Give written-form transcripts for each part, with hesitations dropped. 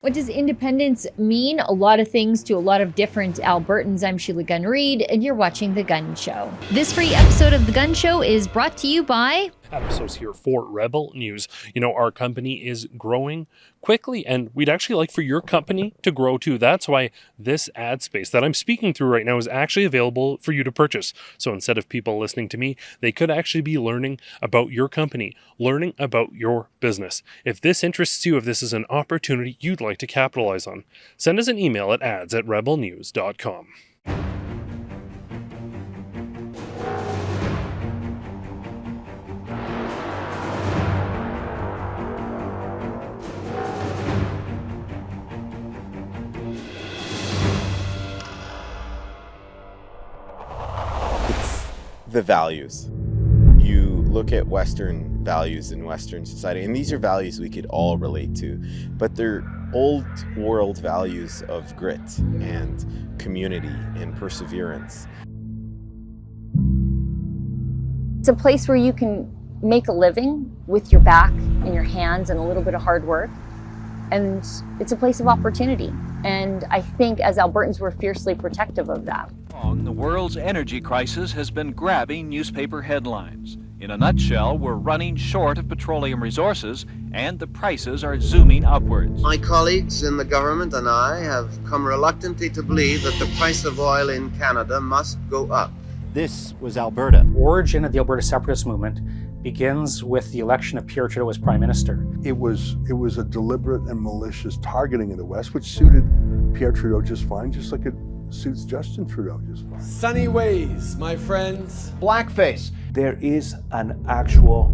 What does independence mean? A lot of things to a lot of different Albertans. I'm Sheila Gunn Reid, and you're watching The Gunn Show. This free episode of The Gunn Show is brought to you by... Adam So's here for Rebel News. You know, our company is growing quickly, and we'd actually like for your company to grow too. That's why this ad space that I'm speaking through right now is actually available for you to purchase. So instead of people listening to me, they could actually be learning about your company, learning about your business. If this interests you, if this is an opportunity you'd like to capitalize on, send us an email at ads@rebelnews.com. The values. You look at Western values in Western society, and these are values we could all relate to, but they're old world values of grit and community and perseverance. It's a place where you can make a living with your back and your hands and a little bit of hard work. And it's a place of opportunity. And I think as Albertans, we're fiercely protective of that. The world's energy crisis has been grabbing newspaper headlines. In a nutshell, we're running short of petroleum resources and the prices are zooming upwards. My colleagues in the government and I have come reluctantly to believe that the price of oil in Canada must go up. This was Alberta. Origin of the Alberta separatist movement begins with the election of Pierre Trudeau as Prime Minister. It was a deliberate and malicious targeting of the West, which suited Pierre Trudeau just fine, just like it suits Justin Trudeau just fine. Sunny ways, my friends. Blackface. There is an actual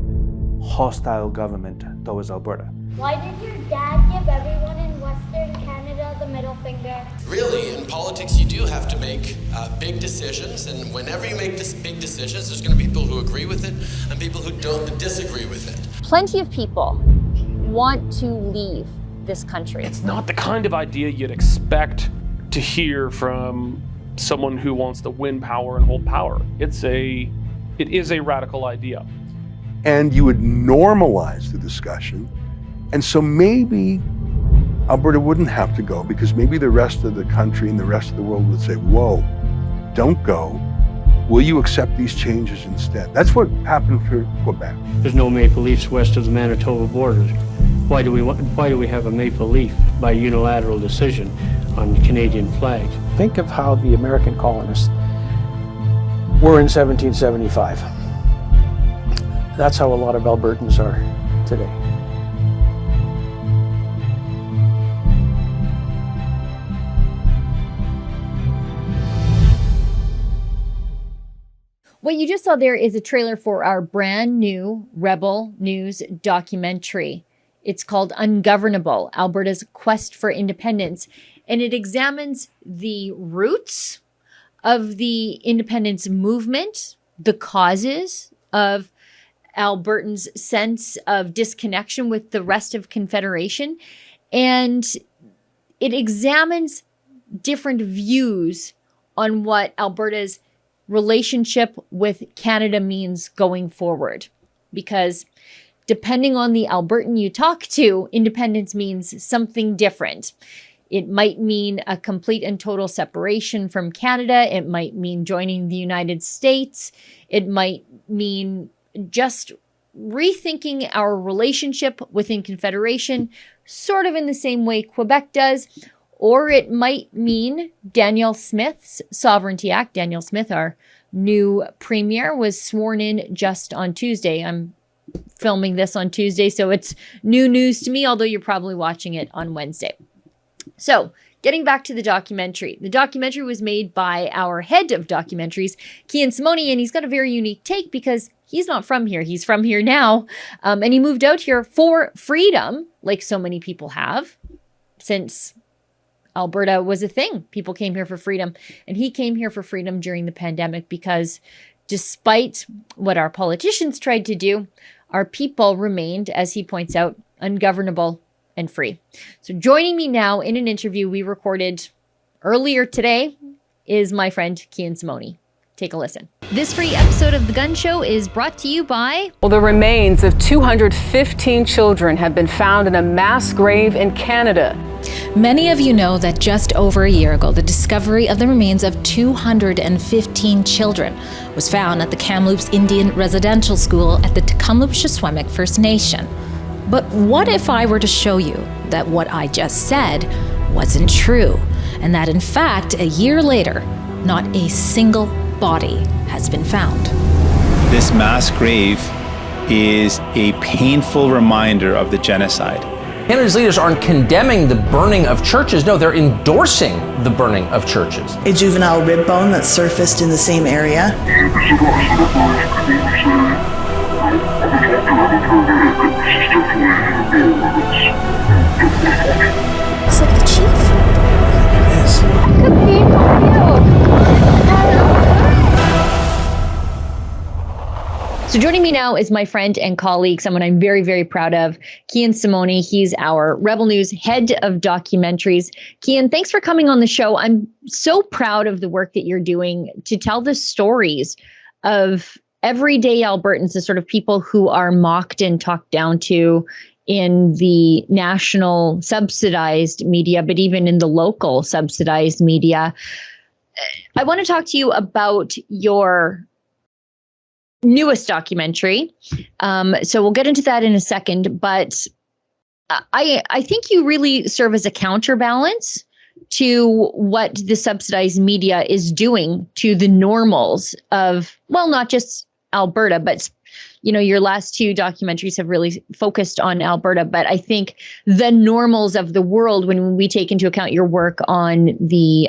hostile government towards Alberta. Why did your dad give everyone in Western Canada the middle finger? Really, in politics, you do have to make big decisions, and whenever you make big decisions, there's going to be people who agree with it and people who don't disagree with it. Plenty of people want to leave this country. It's not the kind of idea you'd expect to hear from someone who wants to win power and hold power. It is a radical idea. And you would normalize the discussion. And so maybe Alberta wouldn't have to go, because maybe the rest of the country and the rest of the world would say, whoa, don't go. Will you accept these changes instead? That's what happened for Quebec. There's no maple leafs west of the Manitoba border. Why do we have a maple leaf by unilateral decision on the Canadian flag? Think of how the American colonists were in 1775. That's how a lot of Albertans are today. What you just saw there is a trailer for our brand new Rebel News documentary. It's called Ungovernable, Alberta's Quest for Independence, and it examines the roots of the independence movement, the causes of Albertans' sense of disconnection with the rest of Confederation, and it examines different views on what Alberta's relationship with Canada means going forward. Because depending on the Albertan you talk to, independence means something different. It might mean a complete and total separation from Canada. It might mean joining the United States. It might mean just rethinking our relationship within Confederation, sort of in the same way Quebec does. Or it might mean Danielle Smith's Sovereignty Act. Danielle Smith, our new premier, was sworn in just on Tuesday. I'm filming this on Tuesday, so it's new news to me, although you're probably watching it on Wednesday. So, getting back to the documentary. The documentary was made by our head of documentaries, Kian Simone, and he's got a very unique take because he's not from here. He's from here now, and he moved out here for freedom, like so many people have, since Alberta was a thing. People came here for freedom, and he came here for freedom during the pandemic because despite what our politicians tried to do, our people remained, as he points out, ungovernable and free. So joining me now in an interview we recorded earlier today is my friend Kian Simone. Take a listen. This free episode of The Gunn Show is brought to you by... Well, the remains of 215 children have been found in a mass grave in Canada. Many of you know that just over a year ago, the discovery of the remains of 215 children was found at the Kamloops Indian Residential School at the Tecumseh First Nation. But what if I were to show you that what I just said wasn't true, and that in fact, a year later, not a single body has been found? This mass grave is a painful reminder of the genocide. Canada's leaders aren't condemning the burning of churches. No, they're endorsing the burning of churches. A juvenile rib bone that surfaced in the same area. Looks like the chief. It is. Could be So joining me now is my friend and colleague, someone I'm very, very proud of, Kian Simone. He's our Rebel News head of documentaries. Kian, thanks for coming on the show. I'm so proud of the work that you're doing to tell the stories of everyday Albertans, the sort of people who are mocked and talked down to in the national subsidized media, but even in the local subsidized media. I want to talk to you about your newest documentary. So we'll get into that in a second, but I think you really serve as a counterbalance to what the subsidized media is doing to the normals of, well, not just Alberta, but your last two documentaries have really focused on Alberta, but I think the normals of the world when we take into account your work on the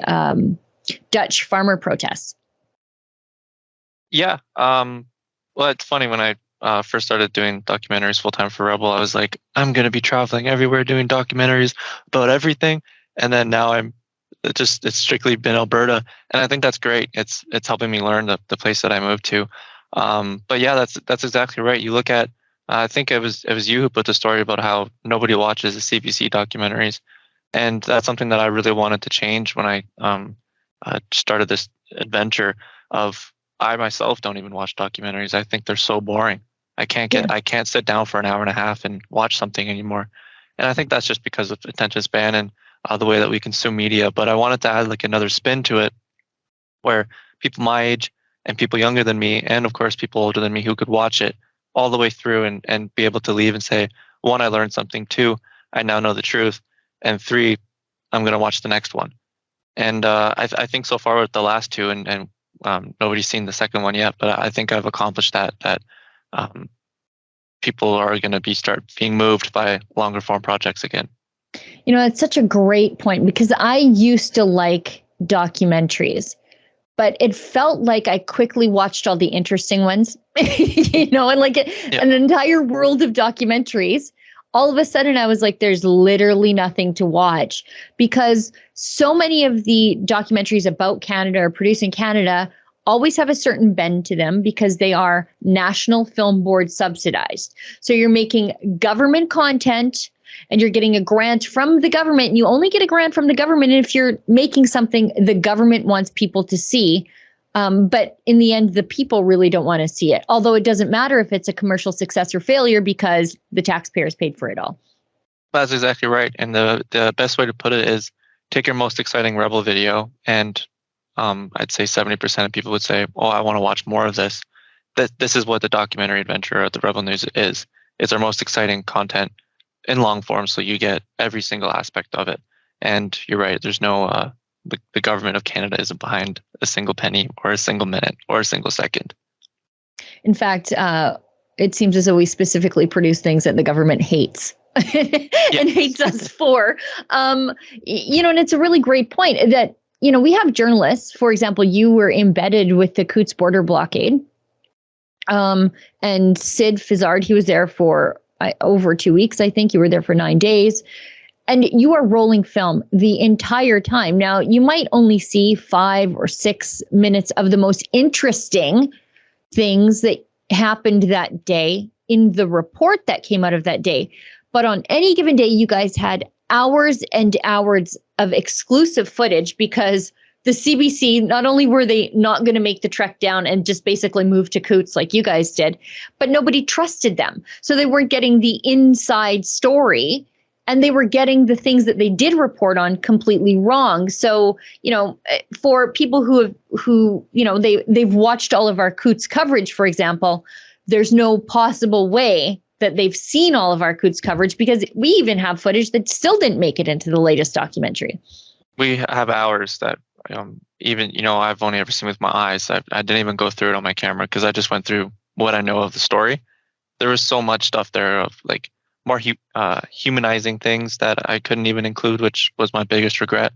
Dutch farmer protests. Yeah. Well, it's funny, when I first started doing documentaries full-time for Rebel, I was like, I'm going to be traveling everywhere doing documentaries about everything. And then now it's strictly been Alberta. And I think that's great. It's helping me learn the place that I moved to. But yeah, that's exactly right. You look at, I think it was you who put the story about how nobody watches the CBC documentaries. And that's something that I really wanted to change when I started this adventure of, I myself don't even watch documentaries. I think they're so boring. I can't sit down for an hour and a half and watch something anymore. And I think that's just because of attention span and the way that we consume media. But I wanted to add like another spin to it, where people my age and people younger than me, and of course people older than me, who could watch it all the way through and be able to leave and say, 1, I learned something. 2, I now know the truth. And 3, I'm going to watch the next one. And I think so far with the last two, and nobody's seen the second one yet, but I think I've accomplished that people are going to start being moved by longer form projects again. It's such a great point, because I used to like documentaries, but it felt like I quickly watched all the interesting ones, and like an entire world of documentaries. All of a sudden I was like, there's literally nothing to watch, because so many of the documentaries about Canada or produced in Canada always have a certain bend to them because they are National Film Board subsidized. So you're making government content and you're getting a grant from the government, and you only get a grant from the government if you're making something the government wants people to see. But in the end, the people really don't want to see it. Although it doesn't matter if it's a commercial success or failure, because the taxpayers paid for it all. That's exactly right. And the best way to put it is, take your most exciting Rebel video, and I'd say 70% of people would say, oh, I want to watch more of this. This is what the documentary adventure of the Rebel News is. It's our most exciting content in long form, so you get every single aspect of it. And you're right, there's no... The government of Canada isn't behind a single penny or a single minute or a single second. In fact, it seems as though we specifically produce things that the government hates and hates us for. And it's a really great point that, we have journalists. For example, you were embedded with the Coutts border blockade. And Sid Fizzard, he was there for over 2 weeks. I think you were there for 9 days. And you are rolling film the entire time. Now, you might only see 5 or 6 minutes of the most interesting things that happened that day in the report that came out of that day. But on any given day, you guys had hours and hours of exclusive footage, because the CBC, not only were they not going to make the trek down and just basically move to Coutts like you guys did, but nobody trusted them. So they weren't getting the inside story, and they were getting the things that they did report on completely wrong. So, for people who they've watched all of our Coutts coverage, for example, there's no possible way that they've seen all of our Coutts coverage, because we even have footage that still didn't make it into the latest documentary. We have hours that even, I've only ever seen with my eyes. I didn't even go through it on my camera because I just went through what I know of the story. There was so much stuff there of like more humanizing things that I couldn't even include, which was my biggest regret.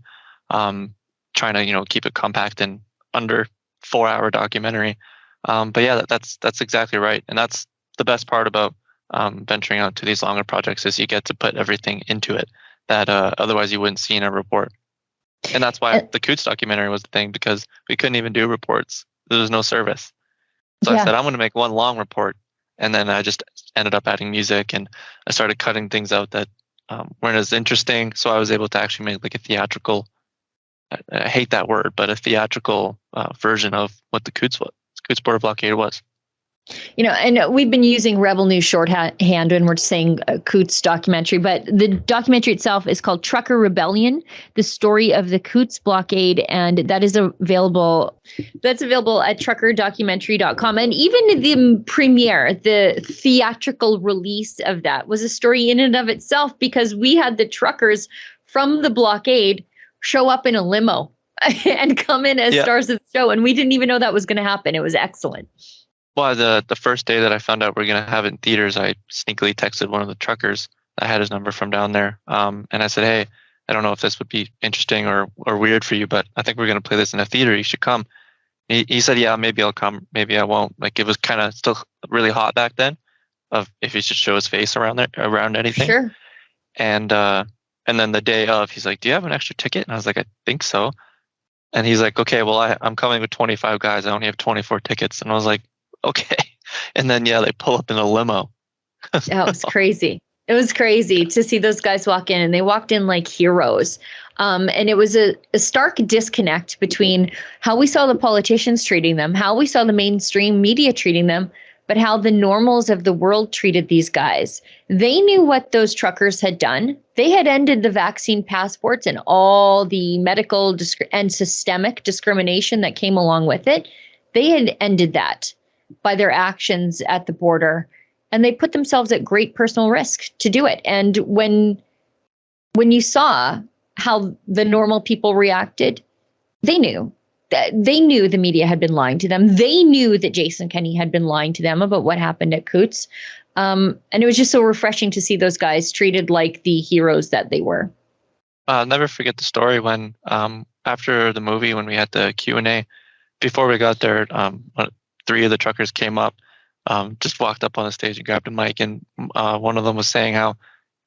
Trying to, keep it compact in under 4-hour documentary. But yeah, that's exactly right. And that's the best part about venturing out to these longer projects is you get to put everything into it that otherwise you wouldn't see in a report. And that's why the Coutts documentary was the thing, because we couldn't even do reports. There was no service. So I said, I'm going to make one long report. And then I just ended up adding music, and I started cutting things out that weren't as interesting. So I was able to actually make like a theatrical, I hate that word, but a theatrical version of what the Coutts border blockade was. And we've been using Rebel News shorthand when we're saying Coutts documentary, but the documentary itself is called Trucker Rebellion, the story of the Coutts blockade, and that is available. That's available at truckerdocumentary.com. And even the premiere, the theatrical release of that, was a story in and of itself, because we had the truckers from the blockade show up in a limo and come in as stars of the show, and we didn't even know that was going to happen. It was excellent. Well, the first day that I found out we are going to have it in theaters, I sneakily texted one of the truckers. I had his number from down there. And I said, hey, I don't know if this would be interesting or weird for you, but I think we're going to play this in a theater. You should come. He said, yeah, maybe I'll come. Maybe I won't. Like, it was kind of still really hot back then of if he should show his face around anything. Sure. And then the day of, he's like, do you have an extra ticket? And I was like, I think so. And he's like, okay, well, I'm coming with 25 guys. I only have 24 tickets. And I was like, okay. And then, they pull up in a limo. That was crazy. It was crazy to see those guys walk in, and they walked in like heroes. And it was a stark disconnect between how we saw the politicians treating them, how we saw the mainstream media treating them, but how the normals of the world treated these guys. They knew what those truckers had done. They had ended the vaccine passports and all the medical and systemic discrimination that came along with it. They had ended that by their actions at the border, and they put themselves at great personal risk to do it. And when you saw how the normal people reacted, they knew the media had been lying to them. They knew that Jason Kenney had been lying to them about what happened at Coutts. And it was just so refreshing to see those guys treated like the heroes that they were. I'll never forget the story when after the movie, when we had the Q&A, before we got there, 3 of the truckers came up, just walked up on the stage and grabbed a mic, and one of them was saying how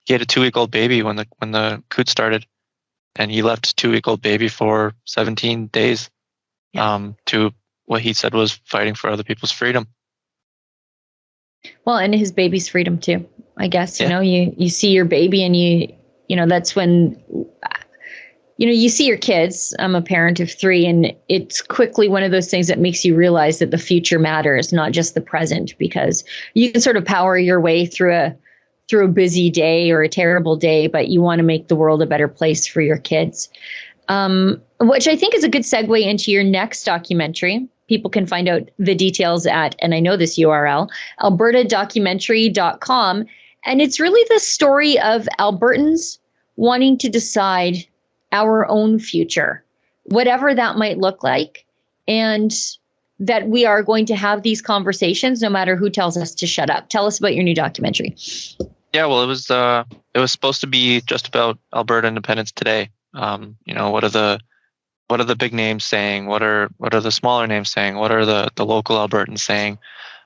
he had a 2-week-old baby when the Coutts started, and he left his 2-week-old baby for 17 days to what he said was fighting for other people's freedom. Well, and his baby's freedom too, I guess. You see your baby, and that's when you see your kids. I'm a parent of 3, and it's quickly one of those things that makes you realize that the future matters, not just the present, because you can sort of power your way through a busy day or a terrible day, but you want to make the world a better place for your kids. Which I think is a good segue into your next documentary. People can find out the details at, and I know this URL, albertadocumentary.com. And it's really the story of Albertans wanting to decide our own future, whatever that might look like, and that we are going to have these conversations no matter who tells us to shut up. Tell us about your new documentary. Yeah, well, it was supposed to be just about Alberta independence today. What are the big names saying? What are the smaller names saying? What are the local Albertans saying?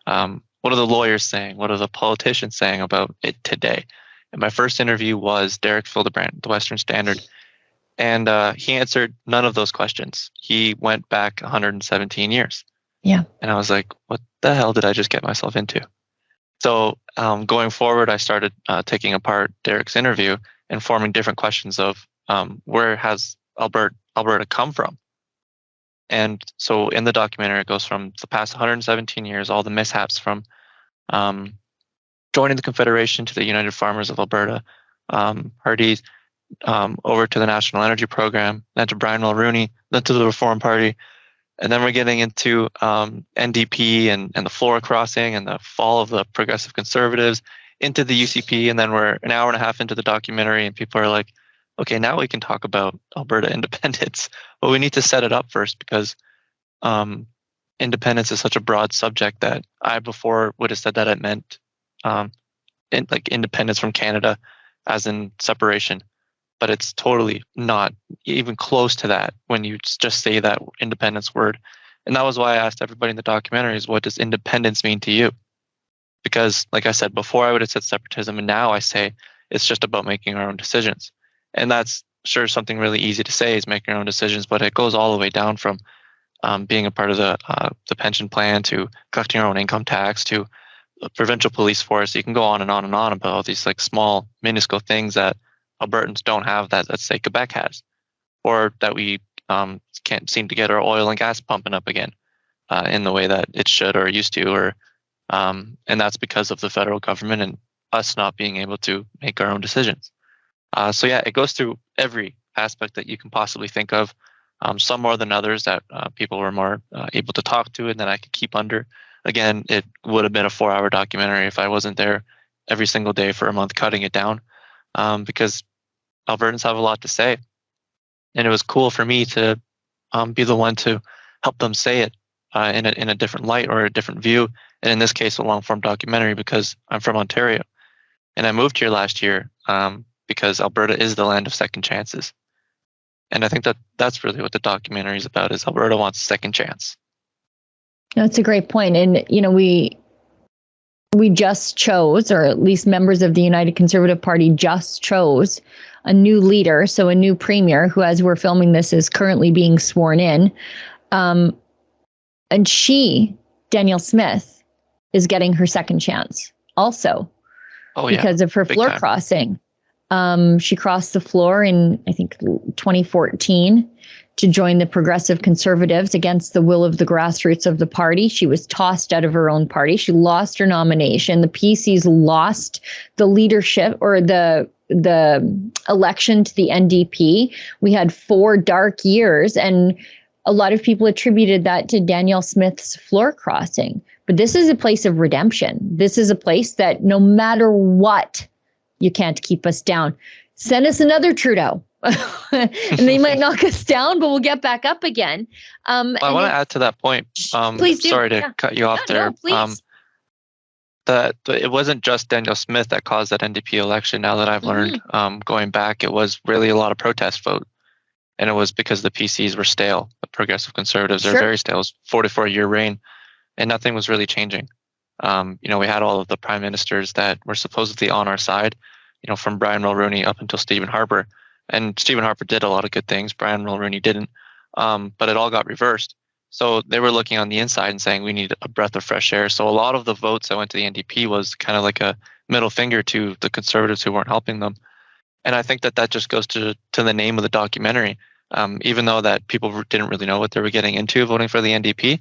What are the lawyers saying? What are the politicians saying about it today? And my first interview was Derek Fildebrand, the Western Standard. And he answered none of those questions. He went back 117 years. Yeah. And I was like, what the hell did I just get myself into? So going forward, I started taking apart Derek's interview and forming different questions of where has Alberta come from? And so in the documentary, it goes from the past 117 years, all the mishaps from joining the Confederation to the United Farmers of Alberta parties, over to the National Energy Program, then to Brian Mulroney, then to the Reform Party. And then we're getting into NDP and the floor crossing and the fall of the Progressive Conservatives into the UCP. And then we're an hour and a half into the documentary and people are like, okay, now we can talk about Alberta independence. But we need to set it up first because independence is such a broad subject that I before would have said that it meant independence from Canada as in separation. But it's totally not even close to that when you just say that independence word. And that was why I asked everybody in the documentary is, what does independence mean to you? Because like I said, before I would have said separatism, and now I say it's just about making our own decisions. And that's sure something really easy to say is making our own decisions, but it goes all the way down from being a part of the pension plan to collecting our own income tax to the provincial police force. You can go on and on and on about all these like small, minuscule things that Albertans don't have that, let's say, Quebec has, or that we can't seem to get our oil and gas pumping up again in the way that it should or used to, or and that's because of the federal government and us not being able to make our own decisions. So yeah, it goes through every aspect that you can possibly think of, some more than others that people were more able to talk to and that I could keep under. Again, it would have been a 4-hour documentary if I wasn't there every single day for a month cutting it down, because Albertans have a lot to say. And it was cool for me to be the one to help them say it in a different light or a different view. And in this case, a long form documentary because I'm from Ontario. And I moved here last year because Alberta is the land of second chances. And I think that that's really what the documentary is about, is Alberta wants a second chance. That's a great point. And, you know, we just chose, or at least members of the United Conservative Party just chose a new leader, so a new premier who, as we're filming this, is currently being sworn in. And she, Danielle Smith, is getting her second chance also because of her floor crossing. She crossed the floor in, I think, 2014 to join the Progressive Conservatives against the will of the grassroots of the party. She was tossed out of her own party. She lost her nomination. The PCs lost the leadership or the election to the NDP. We had 4 dark years, and a lot of people attributed that to Danielle Smith's floor crossing. But this is a place of redemption. This is a place that no matter what, you can't keep us down. Send us another Trudeau. And they might knock us down, but we'll get back up again. I want to add to that point. Please do. Sorry to cut you off there. No, please. That it wasn't just Danielle Smith that caused that NDP election. Now that I've learned, going back, it was really a lot of protest vote. And it was because the PCs were stale. The Progressive Conservatives are very stale. It was 44-year reign, and nothing was really changing. We had all of the prime ministers that were supposedly on our side, from Brian Mulroney up until Stephen Harper. And Stephen Harper did a lot of good things. Brian Mulroney didn't. But it all got reversed. So they were looking on the inside and saying, we need a breath of fresh air. So a lot of the votes that went to the NDP was kind of like a middle finger to the Conservatives who weren't helping them. And I think that just goes to the name of the documentary. Even though that people didn't really know what they were getting into voting for the NDP,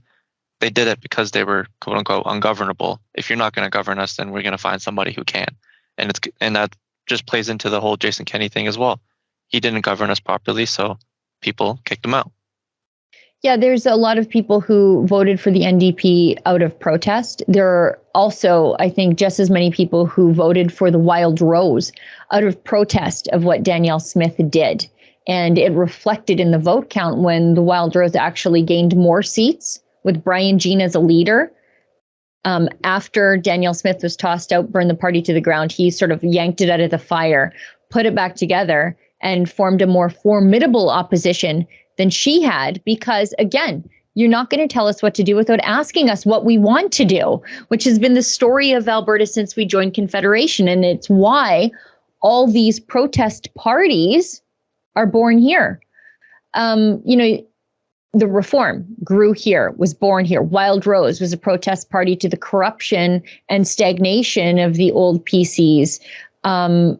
they did it because they were, quote unquote, ungovernable. If you're not going to govern us, then we're going to find somebody who can. And that just plays into the whole Jason Kenney thing as well. He didn't govern us properly, so people kicked him out. Yeah, there's a lot of people who voted for the NDP out of protest. There are also, I think, just as many people who voted for the Wild Rose out of protest of what Danielle Smith did. And it reflected in the vote count when the Wild Rose actually gained more seats with Brian Jean as a leader. After Danielle Smith was tossed out, burned the party to the ground, he sort of yanked it out of the fire, put it back together, and formed a more formidable opposition than she had, because again, you're not going to tell us what to do without asking us what we want to do, which has been the story of Alberta since we joined Confederation. And it's why all these protest parties are born here. The Reform grew here, was born here. Wild Rose was a protest party to the corruption and stagnation of the old PCs. And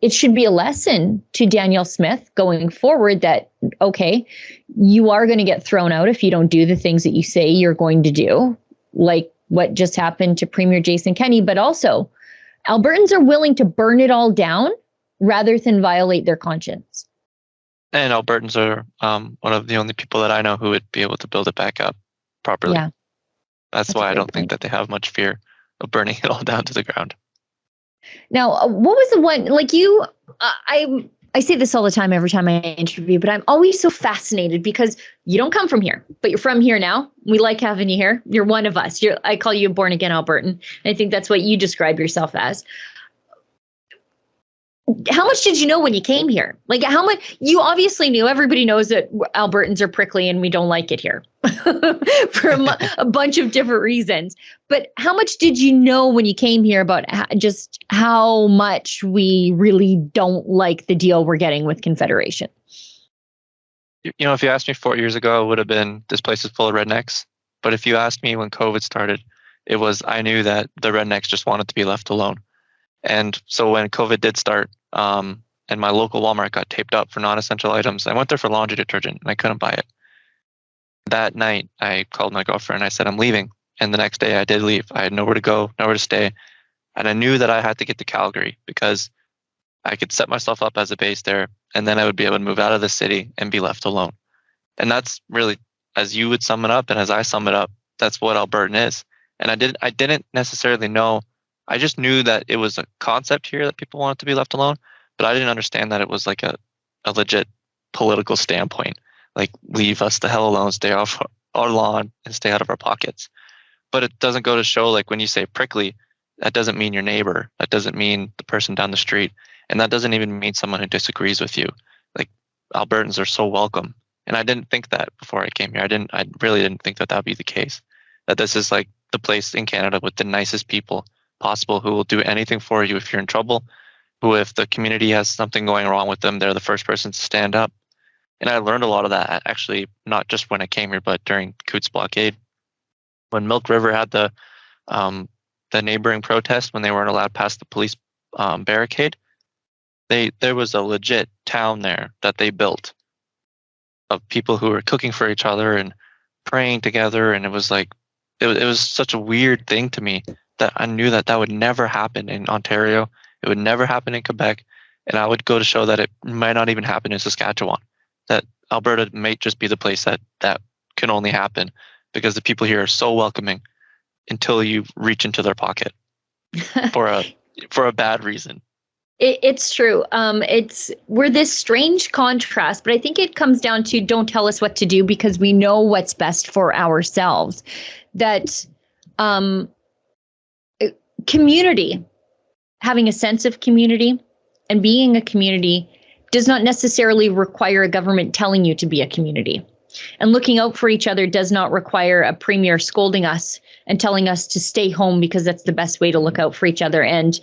it should be a lesson to Danielle Smith going forward that, okay, you are going to get thrown out if you don't do the things that you say you're going to do, like what just happened to Premier Jason Kenney. But also, Albertans are willing to burn it all down rather than violate their conscience. And Albertans are one of the only people that I know who would be able to build it back up properly. Yeah. That's why I don't think that they have much fear of burning it all down to the ground. Now, what was the one, like you, I say this all the time, every time I interview, but I'm always so fascinated because you don't come from here, but you're from here now. We like having you here. You're one of us. I call you a born again Albertan. I think that's what you describe yourself as. How much did you know when you came here? Like how much, you obviously knew, everybody knows that Albertans are prickly and we don't like it here for a bunch of different reasons. But how much did you know when you came here about just how much we really don't like the deal we're getting with Confederation? You know, if you asked me 4 years ago, it would have been, this place is full of rednecks. But if you asked me when COVID started, it was, I knew that the rednecks just wanted to be left alone. And so when COVID did start, and my local Walmart got taped up for non-essential items, I went there for laundry detergent and I couldn't buy it. That night, I called my girlfriend. I said, I'm leaving. And the next day I did leave. I had nowhere to go, nowhere to stay. And I knew that I had to get to Calgary because I could set myself up as a base there. And then I would be able to move out of the city and be left alone. And that's really, as you would sum it up and as I sum it up, that's what Albertan is. And I didn't necessarily know. I just knew that it was a concept here that people wanted to be left alone, but I didn't understand that it was like a legit political standpoint. Like, leave us the hell alone, stay off our lawn and stay out of our pockets. But it doesn't go to show, like when you say prickly, that doesn't mean your neighbor. That doesn't mean the person down the street. And that doesn't even mean someone who disagrees with you. Like, Albertans are so welcome. And I didn't think that before I came here. I really didn't think that would be the case. That this is like the place in Canada with the nicest people possible who will do anything for you if you're in trouble, who if the community has something going wrong with them, they're the first person to stand up. And I learned a lot of that, actually, not just when I came here, but during Cootes blockade. When Milk River had the neighboring protest, when they weren't allowed past the police barricade, there was a legit town there that they built of people who were cooking for each other and praying together. And it was like, it was such a weird thing to me that I knew that would never happen in Ontario. It would never happen in Quebec. And I would go to show that it might not even happen in Saskatchewan. That Alberta might just be the place that can only happen because the people here are so welcoming until you reach into their pocket for a bad reason. It's true. We're this strange contrast, but I think it comes down to don't tell us what to do because we know what's best for ourselves. That community, having a sense of community and being a community does not necessarily require a government telling you to be a community. And looking out for each other does not require a premier scolding us and telling us to stay home because that's the best way to look out for each other. And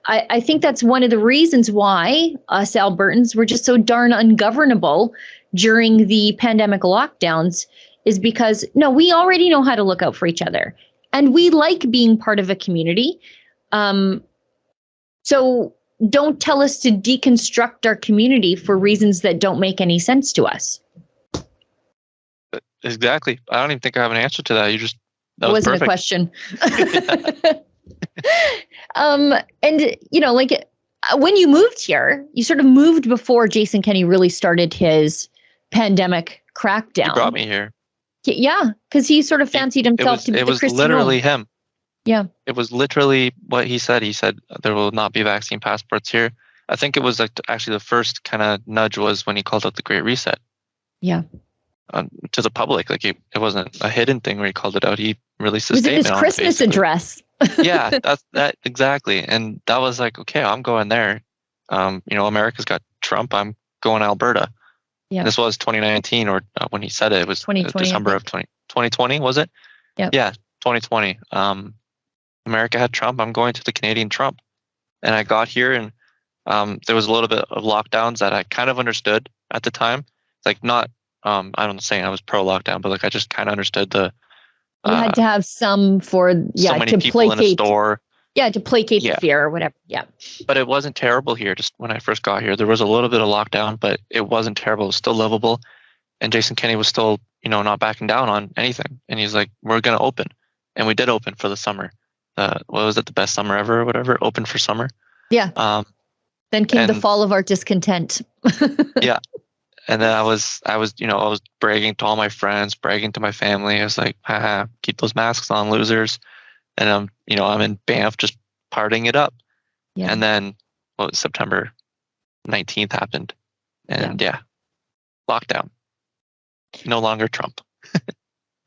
I think that's one of the reasons why us Albertans were just so darn ungovernable during the pandemic lockdowns is because, no, we already know how to look out for each other. And we like being part of a community. So don't tell us to deconstruct our community for reasons that don't make any sense to us. Exactly. I don't even think I have an answer to that. That was wasn't perfect. A question. And you know, like when you moved here, you sort of moved before Jason Kenney really started his pandemic crackdown. He brought me here. Yeah, because he sort of fancied himself to be the Christian literally Rome. him. Yeah. It was literally what he said. He said there will not be vaccine passports here. I think it was like actually the first kind of nudge was when he called out the Great Reset. Yeah. To the public, like it wasn't a hidden thing where he called it out. He released a statement. It was his Christmas address. Yeah, that exactly. And that was like, okay, I'm going there. You know, America's got Trump. I'm going to Alberta. Yeah. And this was 2019, or when he said it, it was 2020, December of 2020, was it? Yep. Yeah, 2020. America had Trump. I'm going to the Canadian Trump. And I got here and there was a little bit of lockdowns that I kind of understood at the time. Like not, I don't say I was pro lockdown, but like I just kind of understood the. You had to have some for so many to people placate. in a store. Yeah, to placate the fear or whatever. Yeah. But it wasn't terrible here. Just when I first got here, there was a little bit of lockdown, but it wasn't terrible. It was still livable. And Jason Kenney was still, not backing down on anything. And he's like, we're going to open. And we did open for the summer. What was it? The best summer ever or whatever? Open for summer. Yeah. Then came the fall of our discontent. Yeah. And then I was bragging to all my friends, bragging to my family. I was like, haha, keep those masks on, losers. And I'm in Banff just partying it up. Yeah. And then September 19th happened. And lockdown. No longer Trump.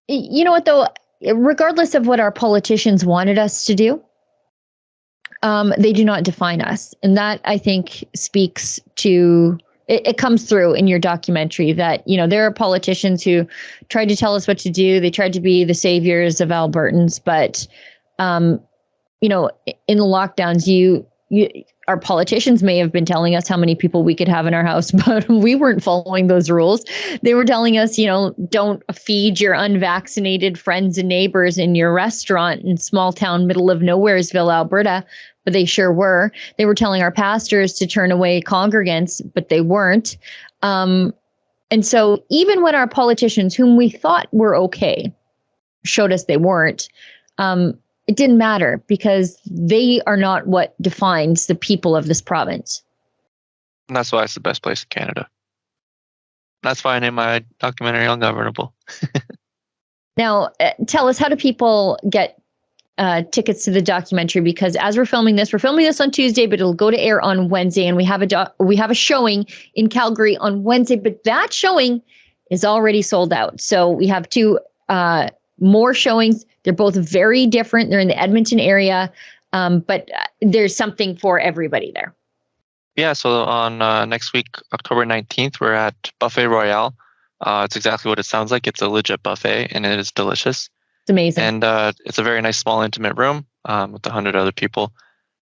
You know what, though? Regardless of what our politicians wanted us to do, they do not define us. And that, I think, speaks to, it comes through in your documentary that, there are politicians who tried to tell us what to do. They tried to be the saviors of Albertans. But, in the lockdowns, our politicians may have been telling us how many people we could have in our house, but we weren't following those rules. They were telling us, don't feed your unvaccinated friends and neighbors in your restaurant in small town, middle of nowheresville, Alberta, but they sure were. They were telling our pastors to turn away congregants, but they weren't. And so even when our politicians, whom we thought were okay, showed us they weren't, it didn't matter because they are not what defines the people of this province. And that's why it's the best place in Canada. That's why I named my documentary Ungovernable. Now, tell us, how do people get tickets to the documentary? Because as we're filming this on Tuesday, but it'll go to air on Wednesday, and we have a showing in Calgary on Wednesday, but that showing is already sold out. So we have two more showings. They're both very different. They're in the Edmonton area, but there's something for everybody there. Yeah, so on next week, October 19th, we're at Buffet Royale. It's exactly what it sounds like. It's a legit buffet, and it is delicious. It's amazing. And it's a very nice, small, intimate room with 100 other people.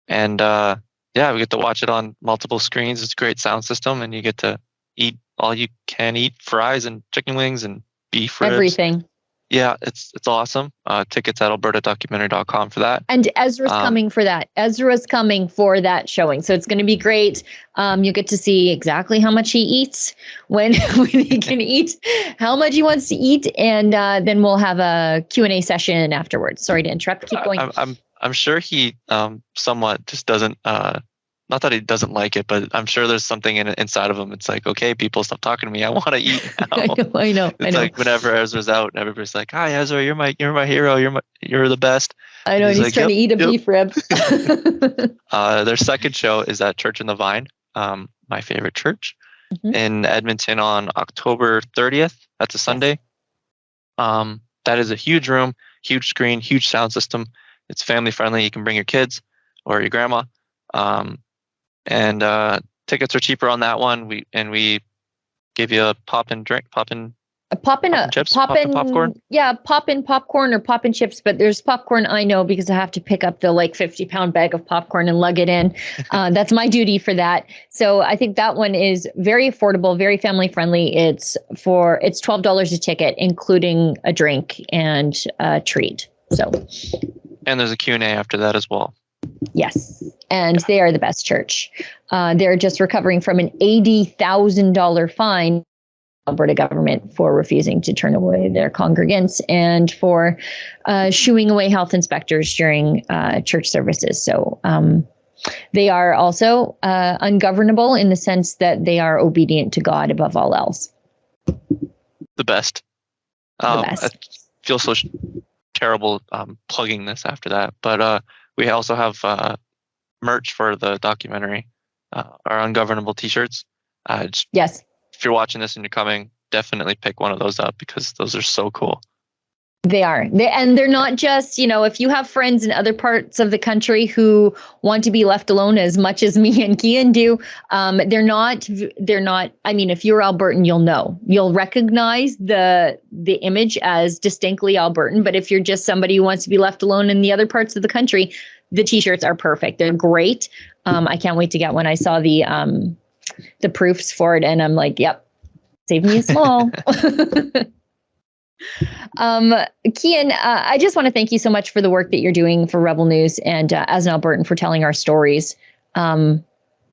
And we get to watch it on multiple screens. It's a great sound system, and you get to eat all you can eat, fries and chicken wings and beef ribs. Everything. Yeah, it's awesome. Tickets at albertadocumentary.com for that. And Ezra's coming for that. Ezra's coming for that showing. So it's going to be great. You get to see exactly how much he eats, when he can eat, how much he wants to eat. And then we'll have a Q&A session afterwards. Sorry to interrupt. Keep going. I'm sure he somewhat just doesn't, not that he doesn't like it, but I'm sure there's something inside of him. It's like, okay, people, stop talking to me. I want to eat now. I know. It's like whenever Ezra's out, everybody's like, "Hi, Ezra, you're my hero. You're the best." I know. He's like, trying to eat a beef rib. Their second show is at Church in the Vine, my favorite church, in Edmonton on October 30th. That's a Sunday. That is a huge room, huge screen, huge sound system. It's family friendly. You can bring your kids or your grandma. And tickets are cheaper on that one. We give you a pop-in popcorn. Yeah, pop-in popcorn or pop-in chips. But there's popcorn, I know, because I have to pick up the 50-pound bag of popcorn and lug it in. That's my duty for that. So I think that one is very affordable, very family friendly. It's $12 a ticket, including a drink and a treat. So. And there's a Q&A after that as well. Yes. And they are the best church. They're just recovering from an $80,000 fine, Alberta government, for refusing to turn away their congregants and for shooing away health inspectors during church services. So they are also ungovernable in the sense that they are obedient to God above all else. The best. I feel so terrible plugging this after that, but we also have merch for the documentary, our Ungovernable t-shirts. Yes. If you're watching this and you're coming, definitely pick one of those up because those are so cool. They are. They're not just, if you have friends in other parts of the country who want to be left alone as much as me and Kian do, they're not, I mean, if you're Albertan, you'll recognize the image as distinctly Albertan. But if you're just somebody who wants to be left alone in the other parts of the country, the t-shirts are perfect. They're great. I can't wait to get one. I saw the proofs for it and I'm like, yep, save me a small. Kian, I just want to thank you so much for the work that you're doing for Rebel News and as an Albertan for telling our stories.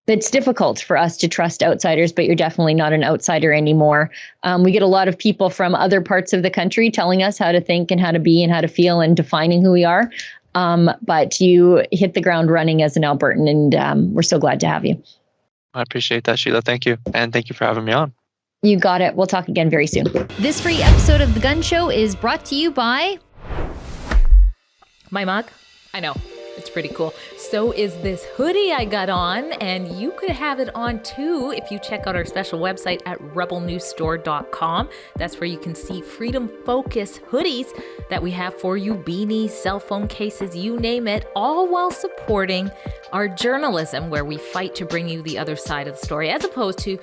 It's difficult for us to trust outsiders, but you're definitely not an outsider anymore. We get a lot of people from other parts of the country telling us how to think and how to be and how to feel and defining who we are. But you hit the ground running as an Albertan, and we're so glad to have you. I appreciate that, Sheila. Thank you. And thank you for having me on. You got it. We'll talk again very soon. This free episode of The Gunn Show is brought to you by my mug. I know. It's pretty cool. So is this hoodie I got on, and you could have it on too if you check out our special website at rebelnewsstore.com. That's where you can see Freedom Focus hoodies that we have for you, beanies, cell phone cases, you name it, all while supporting our journalism, where we fight to bring you the other side of the story, as opposed to,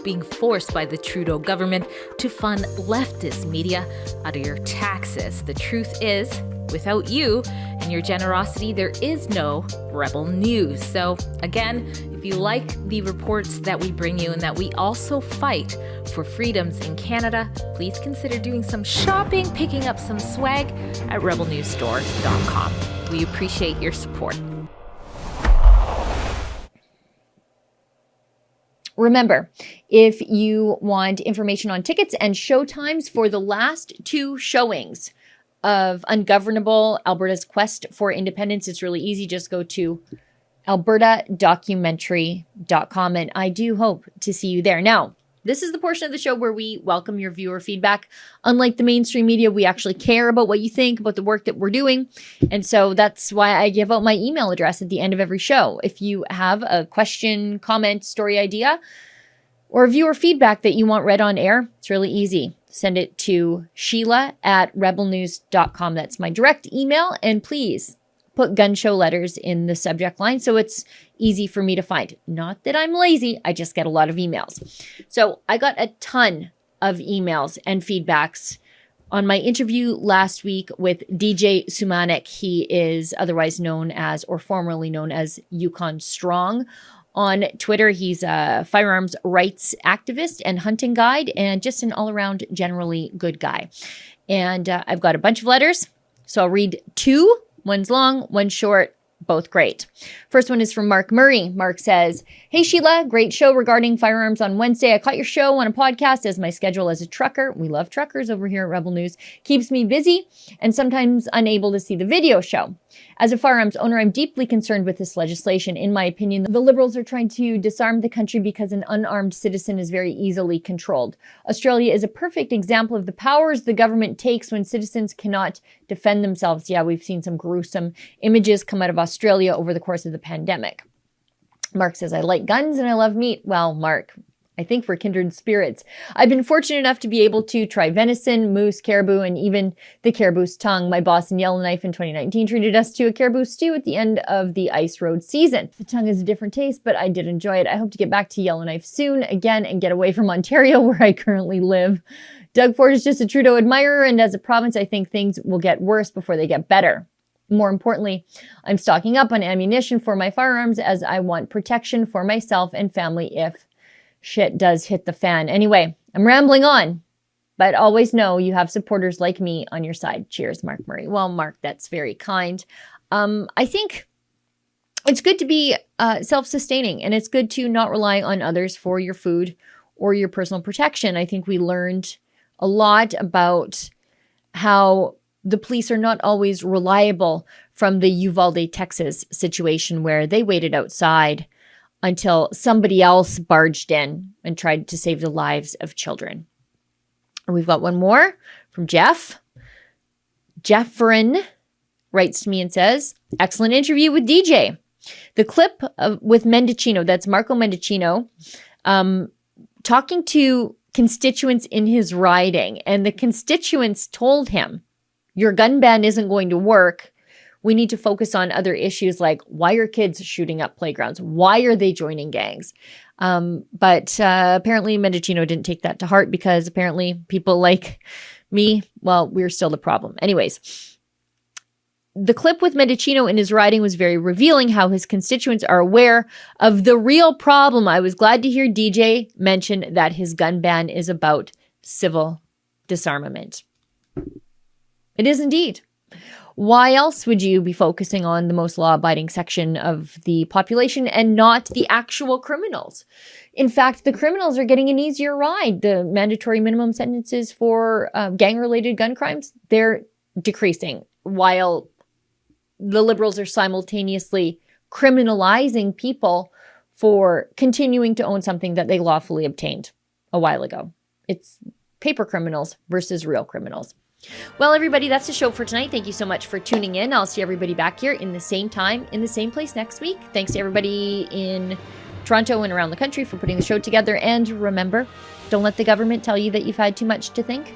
being forced by the Trudeau government to fund leftist media out of your taxes. The truth is, without you and your generosity, there is no Rebel News. So again, if you like the reports that we bring you and that we also fight for freedoms in Canada, please consider doing some shopping, picking up some swag at rebelnewsstore.com. We appreciate your support. Remember, if you want information on tickets and show times for the last 2 showings of Ungovernable, Alberta's Quest for Independence, it's really easy. Just go to albertadocumentary.com, and I do hope to see you there. Now, this is the portion of the show where we welcome your viewer feedback. Unlike the mainstream media, we actually care about what you think about the work that we're doing. And so that's why I give out my email address at the end of every show. If you have a question, comment, story idea, or viewer feedback that you want read on air, it's really easy. Send it to Sheila@rebelnews.com. That's my direct email. And please put Gunn Show letters in the subject line so it's easy for me to find. Not that I'm lazy, I just get a lot of emails. So I got a ton of emails and feedbacks on my interview last week with DJ Sumanik. He is otherwise known as, or formerly known as, Yukon Strong. On Twitter, he's a firearms rights activist and hunting guide, and just an all-around generally good guy. And I've got a bunch of letters, so I'll read 2. One's long, one's short, both great. First one is from Mark Murray. Mark says, "Hey Sheila, great show regarding firearms on Wednesday. I caught your show on a podcast as my schedule as a trucker," we love truckers over here at Rebel News, "keeps me busy and sometimes unable to see the video show. As a firearms owner, I'm deeply concerned with this legislation. In my opinion, the Liberals are trying to disarm the country because an unarmed citizen is very easily controlled. Australia is a perfect example of the powers the government takes when citizens cannot defend themselves." Yeah, we've seen some gruesome images come out of Australia over the course of the pandemic. Mark says, "I like guns and I love meat." Well, Mark, I think we're kindred spirits. I've been fortunate enough to be able to try venison, moose, caribou, and even the caribou's tongue. My boss in Yellowknife in 2019 treated us to a caribou stew at the end of the ice road season. The tongue is a different taste, but I did enjoy it. I hope to get back to Yellowknife soon again and get away from Ontario, where I currently live. Doug Ford is just a Trudeau admirer, and as a province, I think things will get worse before they get better. More importantly, I'm stocking up on ammunition for my firearms as I want protection for myself and family if shit does hit the fan. Anyway, I'm rambling on, but always know you have supporters like me on your side. Cheers, Mark Murray. Well, Mark, that's very kind. I think it's good to be self-sustaining, and it's good to not rely on others for your food or your personal protection. I think we learned a lot about how the police are not always reliable from the Uvalde, Texas situation, where they waited outside until somebody else barged in and tried to save the lives of children. And we've got one more from Jeff. Jeffrin writes to me and says, "Excellent interview with DJ. The clip with Mendocino, that's Marco Mendocino, talking to constituents in his riding, and the constituents told him, your gun ban isn't going to work. We need to focus on other issues like, why are kids shooting up playgrounds? Why are they joining gangs?" But apparently Mendocino didn't take that to heart, because apparently people like me, well, we're still the problem. Anyways, the clip with Mendocino in his riding was very revealing how his constituents are aware of the real problem. I was glad to hear DJ mention that his gun ban is about civil disarmament. It is indeed. Why else would you be focusing on the most law-abiding section of the population and not the actual criminals? In fact, the criminals are getting an easier ride. The mandatory minimum sentences for gang-related gun crimes, they're decreasing, while the Liberals are simultaneously criminalizing people for continuing to own something that they lawfully obtained a while ago. It's paper criminals versus real criminals. Well, everybody, that's the show for tonight. Thank you so much for tuning in. I'll see everybody back here in the same time, in the same place next week. Thanks to everybody in Toronto and around the country for putting the show together. And remember, don't let the government tell you that you've had too much to think.